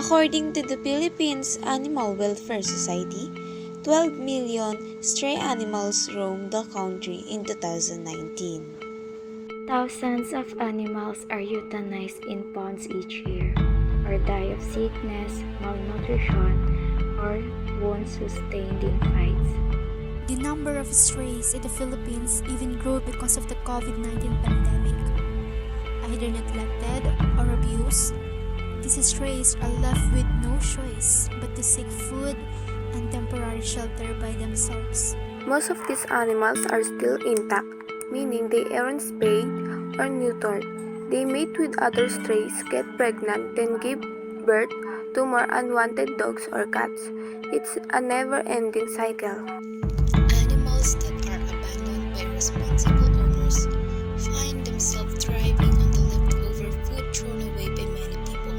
According to the Philippines Animal Welfare Society, 12 million stray animals roamed the country in 2019. Thousands of animals are euthanized in ponds each year, or die of sickness, malnutrition, or wounds sustained in fights. The number of strays in the Philippines even grew because of the COVID-19 pandemic. Either neglected or abused, these strays are left with no choice but to seek food and temporary shelter by themselves. Most of these animals are still intact, meaning they aren't spayed or neutered. They mate with other strays, get pregnant, then give birth to more unwanted dogs or cats. It's a never-ending cycle. Animals that are abandoned by responsible owners find themselves thriving on the leftover food thrown away by many people.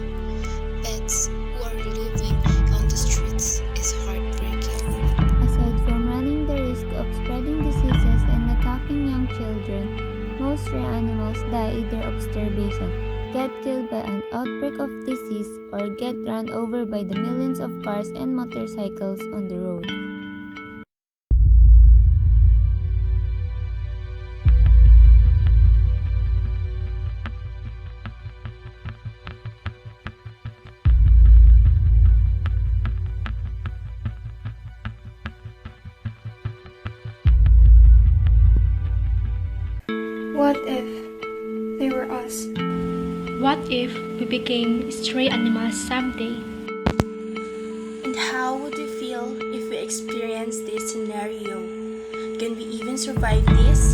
Pets who are living on the streets is heartbreaking. Aside from running the risk of spreading diseases and attacking young children, most stray animals die either of starvation, get killed by an outbreak of disease, or get run over by the millions of cars and motorcycles on the road. What if they were us? What if we became stray animals someday? And how would we feel if we experienced this scenario? Can we even survive this?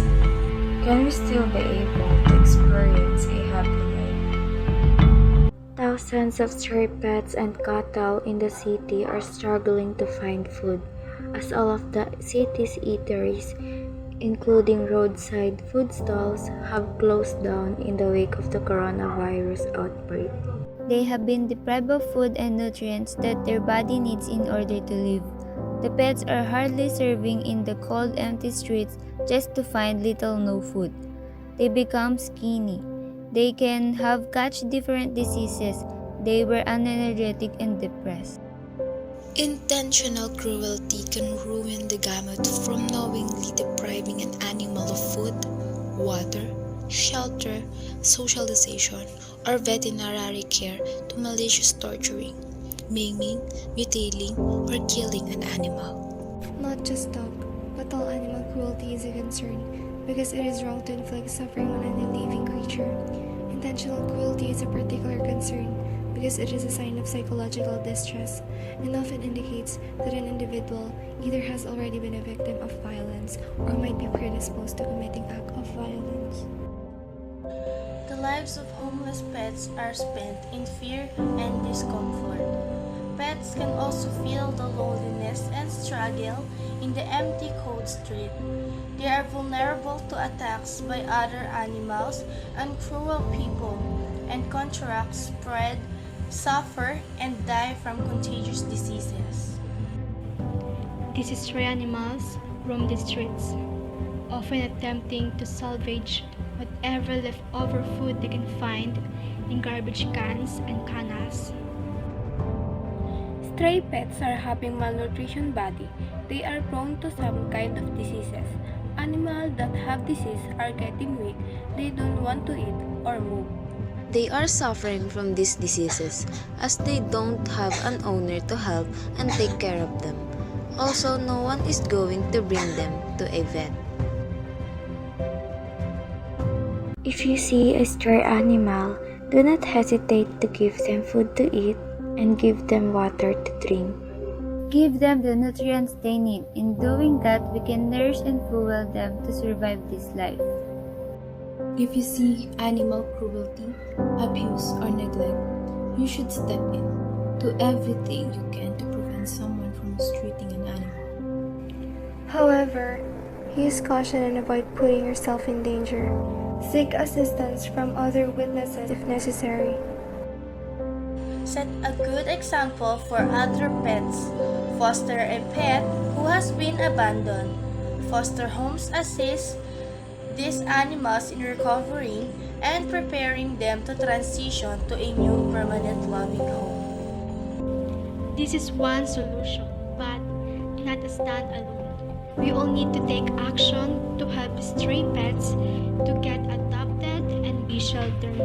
Can we still be able to experience a happy life? Thousands of stray pets and cattle in the city are struggling to find food, as all of the city's eateries, including roadside food stalls, have closed down in the wake of the coronavirus outbreak. They have been deprived of food and nutrients that their body needs in order to live. The pets are hardly surviving in the cold, empty streets just to find little no food. They become skinny. They can have catch different diseases. They were unenergetic and depressed. Intentional cruelty can ruin the gamut from knowingly depriving an animal of food, water, shelter, socialization, or veterinary care to malicious torturing, maiming, mutilating, or killing an animal. Not just dog, but all animal cruelty is a concern because it is wrong to inflict suffering on any living creature. Intentional cruelty is a particular concern because it is a sign of psychological distress and often indicates that an individual either has already been a victim of violence or might be predisposed to committing acts of violence. The lives of homeless pets are spent in fear and discomfort. Pets can also feel the loneliness and struggle in the empty, cold street. They are vulnerable to attacks by other animals and cruel people, and contract, spread, suffer, and die from contagious diseases. These stray animals roam the streets, often attempting to salvage whatever leftover food they can find in garbage cans and canals. Stray pets are having malnutrition body. They are prone to some kind of diseases. Animals that have disease are getting weak. They don't want to eat or move. They are suffering from these diseases as they don't have an owner to help and take care of them. Also, no one is going to bring them to a vet. If you see a stray animal, do not hesitate to give them food to eat and give them water to drink. Give them the nutrients they need. In doing that, we can nourish and fuel them to survive this life. If you see animal cruelty, abuse, or neglect, you should step in. Do everything you can to prevent someone from mistreating an animal. However, use caution and avoid putting yourself in danger. Seek assistance from other witnesses if necessary. Set a good example for other pets. Foster a pet who has been abandoned. Foster homes assist these animals in recovering and preparing them to transition to a new permanent loving home. This is one solution, but not a standalone. We all need to take action to help stray pets to get adopted and be sheltered.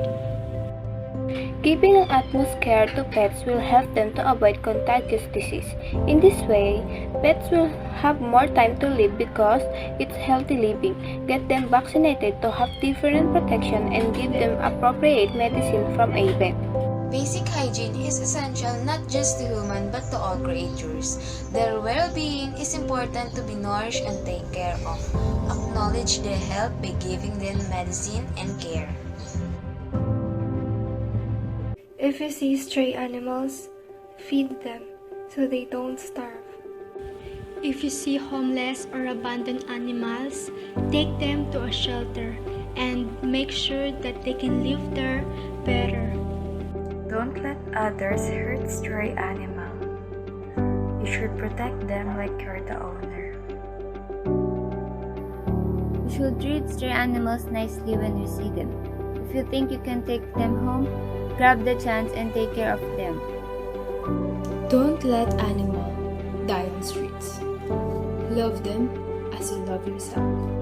Giving an utmost care to pets will help them to avoid contagious disease. In this way, pets will have more time to live because it's healthy living. Get them vaccinated to have different protection and give them appropriate medicine from a vet. Basic hygiene is essential not just to human but to all creatures. Their well-being is important to be nourished and taken care of. Acknowledge their health by giving them medicine and care. If you see stray animals, feed them so they don't starve. If you see homeless or abandoned animals, take them to a shelter and make sure that they can live there better. Don't let others hurt stray animals. You should protect them like you're the owner. We should treat stray animals nicely when we see them. If you think you can take them home, grab the chance and take care of them. Don't let animals die on streets. Love them as you love yourself.